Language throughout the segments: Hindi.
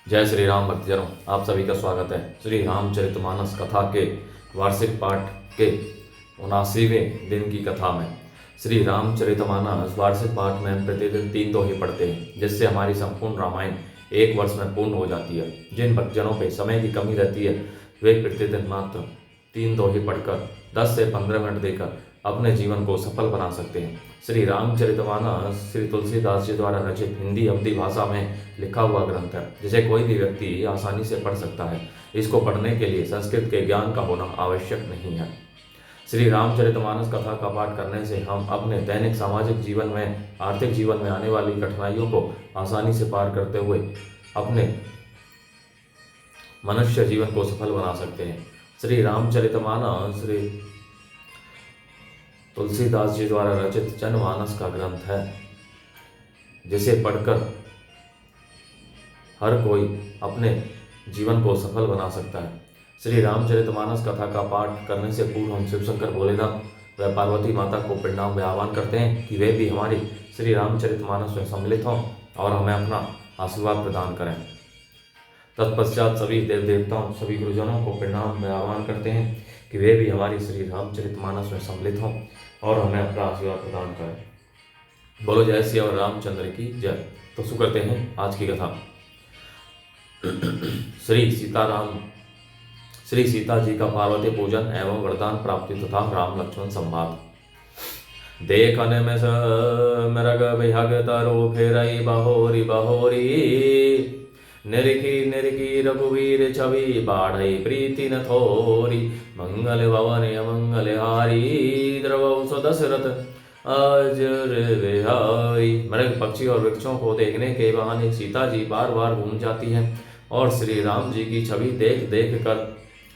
जय श्री राम भक्तजनों, आप सभी का स्वागत है श्री रामचरितमानस कथा के वार्षिक पाठ के 79वें दिन की कथा में। श्री रामचरितमानस वार्षिक पाठ में हम प्रतिदिन 3 दोहे पढ़ते हैं, जिससे हमारी संपूर्ण रामायण एक वर्ष में पूर्ण हो जाती है। जिन भक्तजनों पे समय की कमी रहती है वे प्रतिदिन मात्र 3 दोहे पढ़कर 10 से 15 मिनट देकर अपने जीवन को सफल बना सकते हैं। श्री रामचरितमानस श्री तुलसीदास जी द्वारा रचित हिंदी अवधी भाषा में लिखा हुआ ग्रंथ है, जिसे कोई भी व्यक्ति आसानी से पढ़ सकता है। इसको पढ़ने के लिए संस्कृत के ज्ञान का होना आवश्यक नहीं है। श्री रामचरितमानस कथा का पाठ करने से हम अपने दैनिक सामाजिक जीवन में, आर्थिक जीवन में आने वाली कठिनाइयों को आसानी से पार करते हुए अपने मनुष्य जीवन को सफल बना सकते हैं। श्री रामचरितमानस श्री तुलसीदास जी द्वारा रचित जनमानस का ग्रंथ है, जिसे पढ़कर हर कोई अपने जीवन को सफल बना सकता है। श्री रामचरितमानस कथा का पाठ करने से पूर्व हम शिव शंकर भोलेनाथ व पार्वती माता को प्रणाम व आह्वान करते हैं कि वे भी हमारी श्री रामचरितमानस में सम्मिलित हों और हमें अपना आशीर्वाद प्रदान करें। तत्पश्चात सभी देव देवताओं, सभी गुरुजनों को प्रणाम व आह्वान करते हैं कि वे भी हमारी श्री रामचरितमानस में सम्मिलित हों और हमें अपना आशीर्वाद प्रदान करें। बोलो जय श्री और रामचंद्र की जय। तो शुरू करते हैं आज की कथा। श्री सीता जी का पार्वती पूजन एवं वरदान प्राप्ति तथा राम लक्ष्मण संवाद। देखने में मृग विहग तरो फिरई बहोरी बहोरी, निरखी निरखी रघुवीर छवि बाढ़ई प्रीति न थोरी, मंगल भवन अमंगल हारी द्रवौ दशरथ अजर विहारी। मृग पक्षी और वृक्षों को देखने के बहाने सीता जी बार बार घूम जाती हैं और श्री राम जी की छवि देख देख कर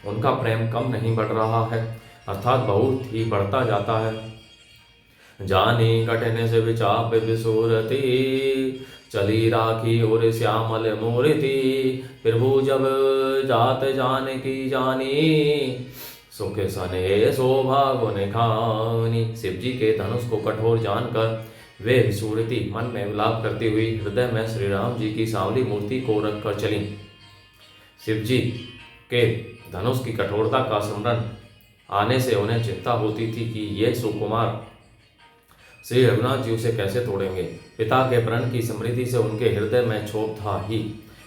उनका प्रेम कम नहीं बढ़ रहा है, अर्थात बहुत ही बढ़ता जाता है। जानी कठिन से विचाप विसूरती, चली राखी और श्यामल मूर्ति, प्रभु जब जात जान की जानी, सुख सने शोभा गुण खानी। शिव जी के धनुष को कठोर जानकर वे विसूरती मन में विलाप करती हुई हृदय में श्री राम जी की सांवली मूर्ति को रखकर चली। शिव जी के धनुष की कठोरता का स्मरण आने से उन्हें चिंता होती थी कि ये सुकुमार श्री रघुनाथ जी उसे कैसे तोड़ेंगे। पिता के प्रण की समृद्धि से उनके हृदय में क्षोभ था ही,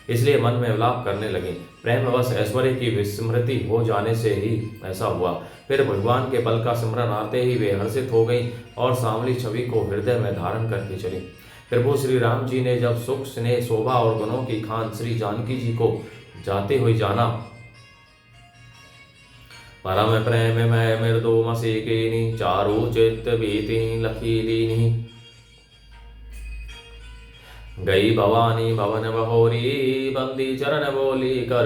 इसलिए मन में विलाप करने लगे। प्रेमवश ऐश्वर्य की विस्मृति हो जाने से ही ऐसा हुआ। फिर भगवान के बल का स्मरण आते ही वे हर्षित हो गई और सांवली छवि को हृदय में धारण करके चली। प्रभु श्री राम जी ने जब सुख स्नेह शोभा और गुणों की खान श्री जानकी जी को जाते हुए जाना, परम प्रेम में मृदु मसीकिनी, चारु चित्त बीती लखीलिनी, गई भवानी भवन बहोरी, बंदी चरण बोली कर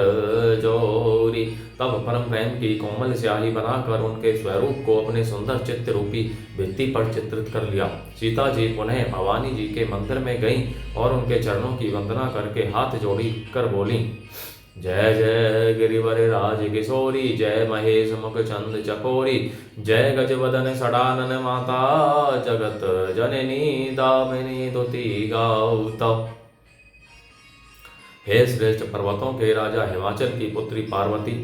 जोरी। तब परम प्रेम की कोमल स्याही बनाकर उनके स्वरूप को अपने सुंदर चित्त रूपी भित्ति पर चित्रित कर लिया। सीता जी पुनः भवानी जी के मंदिर में गईं और उनके चरणों की वंदना करके हाथ जोड़ी कर बोली, जय जय गिरिवर राज किशोरी, जय महेश मुख चंद चकोरी, जय गजवदन सडानन माता, जगत जननी दामिनी दुति गाउत। हे श्रेष्ठ पर्वतों के राजा हिमाचल की पुत्री पार्वती,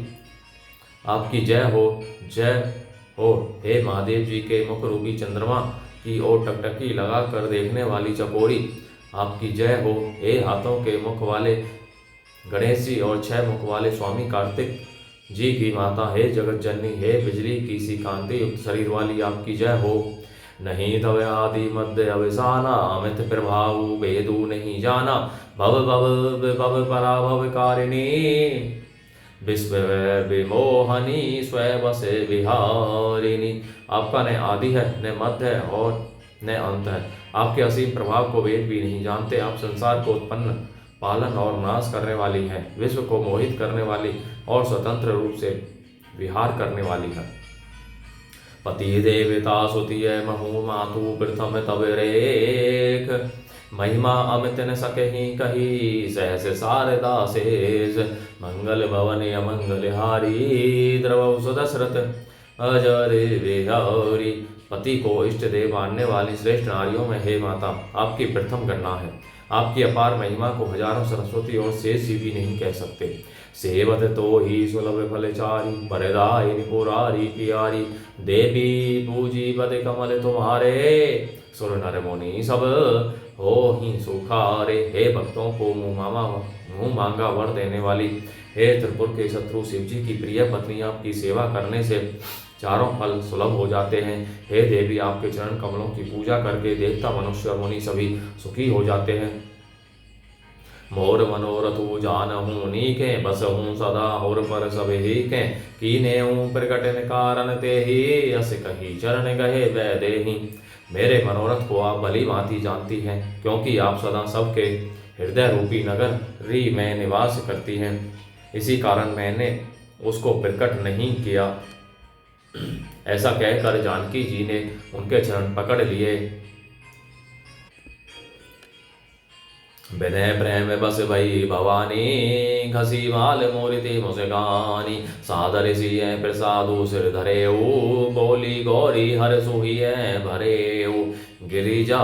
आपकी जय हो, जय हो। हे महादेव जी के मुख रूपी चंद्रमा की ओर टकटकी लगा कर देखने वाली चकोरी, आपकी जय हो। हे हाथों के मुख वाले गणेश जी और 6 मुख वाले स्वामी कार्तिक जी की माता, हे जगत जननी, हे बिजली की सी कांति युक्त शरीर वाली, आपकी जय हो। नहीं तव आदि मध्य अवसाना, अमित प्रभाव भेदु नहीं जाना, भव भव भव पराभव कारिणी, विश्व विमोहनी स्वयं से विहारिणी। आपका न आदि है, न मध्य है और न अंत है। आपके असीम प्रभाव को वेद भी नहीं जानते। आप संसार को उत्पन्न, पालन और नाश करने वाली है, विश्व को मोहित करने वाली और स्वतंत्र रूप से विहार करने वाली है। पति देवता सुतिय महु मातु प्रथम तब रेख, महिमा अमित न सकहि कही, सहस शारदा शेष, मंगल भवन अमंगल हारी, द्रवौ सुदशरथ अजर विहारी। पति को इष्ट देव मानने वाली श्रेष्ठ नारियों में हे माता, आपकी प्रथम गणना है। आपकी अपार महिमा को हजारों सरस्वती और शेष जी भी नहीं कह सकते। सेवत तो ही सुलभ फलचारी, वरदायिनी पुरारी प्यारी, देवी पूजी पद कमल तुम्हारे, सुर नर मुनि सब हो ही सुखारे। हे भक्तों को मुंह मांगा वर देने वाली, हे त्रिपुर के शत्रु शिव जी की प्रिय पत्नी, आपकी सेवा करने से चारों फल सुलभ हो जाते हैं। हे देवी, आपके चरण कमलों की पूजा करके देवता मनुष्य और मुनि सभी सुखी हो जाते हैं। मोर मनोरथु जानहूँ नीके, बसहूँ सदा और पर सब ही के, कीने हूँ प्रकटन कारण ते ही, अस कही चरण गहे वैदेही। मेरे मनोरथ को आप भली भांति जानती हैं, क्योंकि आप सदा सबके हृदय रूपी नगर री में निवास करती हैं। इसी कारण मैंने उसको प्रकट नहीं किया। ऐसा कहकर जानकी जी ने उनके चरण पकड़ लिए। विनय प्रेम बस भई भवानी, घसी माल मोरिति मुस्कानी, सादर सिय प्रसादु सिर धरे, बोली गौरी हर सुहिय भरे। गिरिजा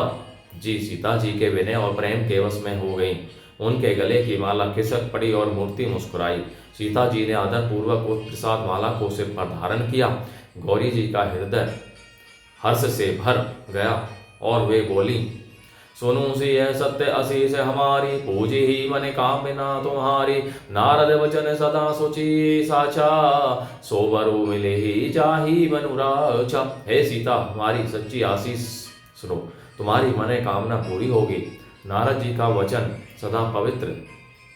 जी सीता जी के विनय और प्रेम के वश में हो गई। उनके गले की माला खिसक पड़ी और मूर्ति मुस्कुराई। सीता जी ने आदर पूर्वक उस प्रसाद माला को सिर पर धारण किया। गौरी जी का हृदय हर्ष से भर गया और वे बोली, सुनु सिय सत्य असीस हमारी, पूजी ही मन कामना तुम्हारी, नारद वचन सदा सुचि साचा, सोबरु मिले ही चाही मनुराचा। हे सीता, हमारी सच्ची आशीष सुनो, तुम्हारी मन कामना पूरी होगी। नारद जी का वचन सदा पवित्र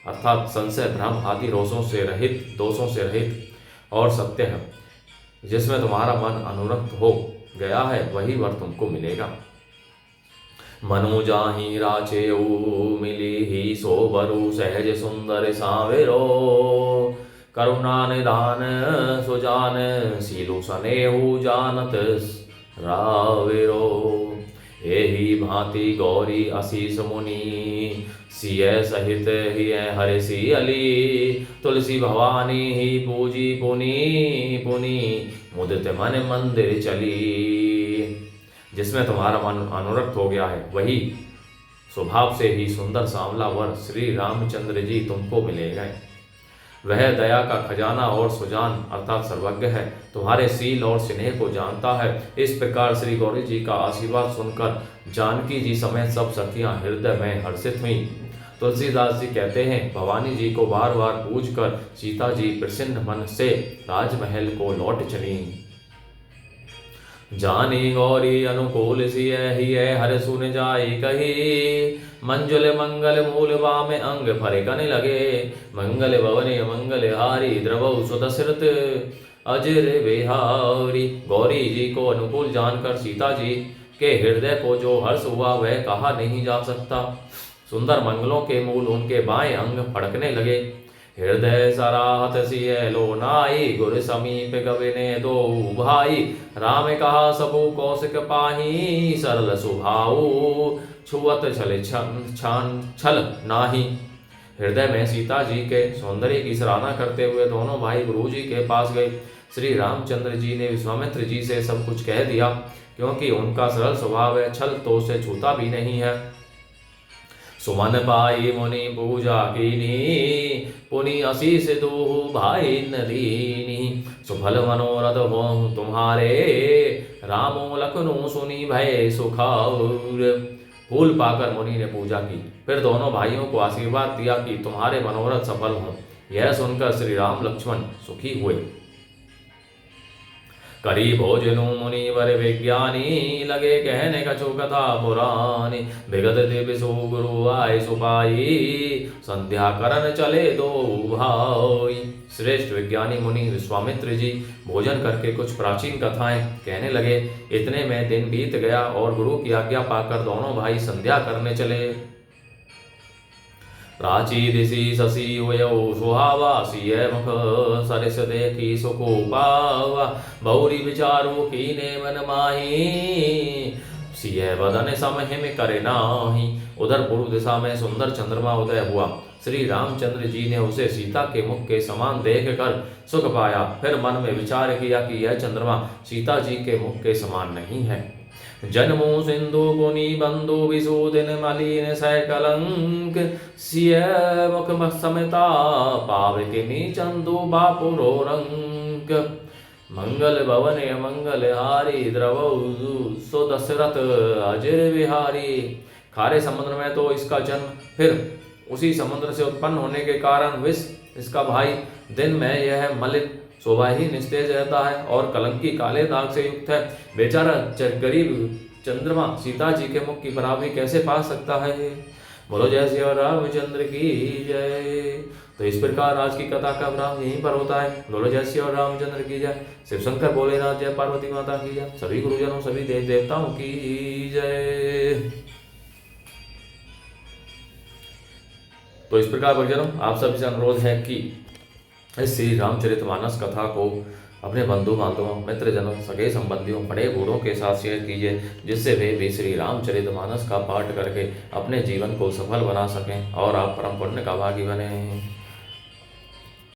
अर्थात संशय भ्रम आदि दोषों से रहित और सत्य है। जिसमें तुम्हारा मन अनुरक्त हो गया है वही वर तुमको मिलेगा। मनु जाहि राचेऊ मिली ही, सोबरु सहज सुंदर सावेरो, करुणा निधान सुजान, सीलु सनेहु जानत रावेरो। एहि भांति गौरी असीस मुनि, सिय सहित ही हरसी अली, तुलसी भवानी ही पूजी पुनि पुनि, मुदित मन मंदिर चली। जिसमें तुम्हारा मन अनुरक्त हो गया है वही स्वभाव से ही सुंदर सांवला वर श्री रामचंद्र जी तुमको मिलेगा। वह दया का खजाना और सुजान अर्थात सर्वज्ञ है, तुम्हारे सील और स्नेह को जानता है। इस प्रकार श्री गौरी जी का आशीर्वाद सुनकर जानकी जी समेत सब सखियां हृदय में हर्षित हुई। तुलसीदास जी कहते हैं, भवानी जी को बार बार पूज कर सीता जी प्रसन्न मन से राजमहल को लौट चली। जानी गौरी अनुकूल सिय ही हर सुन जाई कही, मंजुल मंगल मूल वाम अंग फरकन लगे, मंगल भवने मंगल हारी, द्रवौ सुदशरथ अजर बिहारी। गौरी जी को अनुकूल जानकर सीता जी के हृदय को जो हर्ष हुआ वह कहा नहीं जा सकता। सुंदर मंगलों के मूल उनके बाएं अंग फड़कने लगे। हृदय सराहत सिय लोनाई, गुर समीप गविने दो भाई, राम कहा सबु कौशिक पाही, सरल सुभाऊ छुअत छल नाही। हृदय में सीता जी के सौंदर्य की सराहना करते हुए दोनों भाई गुरु जी के पास गए। श्री रामचंद्र जी ने विश्वामित्र जी से सब कुछ कह दिया, क्योंकि उनका सरल स्वभाव है, छल तो उसे छूता भी नहीं है। सुमन पाई मुनि पूजा कीनी, पुनि असीस दूहु भाई नदीनी, सुफल मनोरथ हो तुम्हारे, रामो लखनऊ सुनी भय सुखाउर। फूल पाकर मुनि ने पूजा की, फिर दोनों भाइयों को आशीर्वाद दिया कि तुम्हारे मनोरथ सफल हों। यह सुनकर श्री राम लक्ष्मण सुखी हुए। करी भोजनु मुनिवर विज्ञानी, लगे कहने कछु कथा पुरानी, विगत दिव्य सो गुरु आय सुपाई, संध्या करन चले दो भाई। श्रेष्ठ विज्ञानी मुनि विश्वामित्र जी भोजन करके कुछ प्राचीन कथाएं कहने लगे। इतने में दिन बीत गया और गुरु की आज्ञा पाकर दोनों भाई संध्या करने चले। प्राची दिशि शशि हुयौ सुहावा, सिय मुख सरिस देखी सुको पावा, बहुरी विचारो कीने मन माही, सिय वदन समहिम करे नाही। उधर पूर्व दिशा में सुंदर चंद्रमा उदय हुआ। श्री रामचंद्र जी ने उसे सीता के मुख के समान देखकर सुख पाया। फिर मन में विचार किया कि यह चंद्रमा सीता जी के मुख के समान नहीं है। जन्मो सिंधु पुनि बंधु विशोदिन मलिन सह कलंक सिय मुख समिता पावकिनी चंदु बापुरो रंक मंगल भवन मंगल हारी द्रवौ सो दशरथ अजर विहारी। खारे समुद्र में तो इसका जन्म, फिर उसी समुद्र से उत्पन्न होने के कारण विष इसका भाई, दिन में यह मलिन शोभा ही निस्तेज रहता है और कलंकी काले दाग से युक्त है। बेचारा गरीब चंद्रमा सीता जी के मुख की बराबरी कैसे पा सकता है। बोलो जय श्री रामचंद्र की जय। तो इस प्रकार आज की कथा का विराम यहीं पर होता है। बोलो जय श्री रामचंद्र की जय। शिव शंकर भोलेनाथ जय, पार्वती माता की जय, सभी गुरुजनों सभी देव देवताओं की जय। तो इस प्रकार भक्तजनों, आप सभी से अनुरोध है कि इस श्री रामचरितमानस कथा को अपने बंधु बांधवों, मित्रजनों, सगे संबंधियों, बड़े बूढ़ों के साथ शेयर कीजिए, जिससे वे भी श्री रामचरितमानस का पाठ करके अपने जीवन को सफल बना सकें और आप परम पुण्य का भागी बने।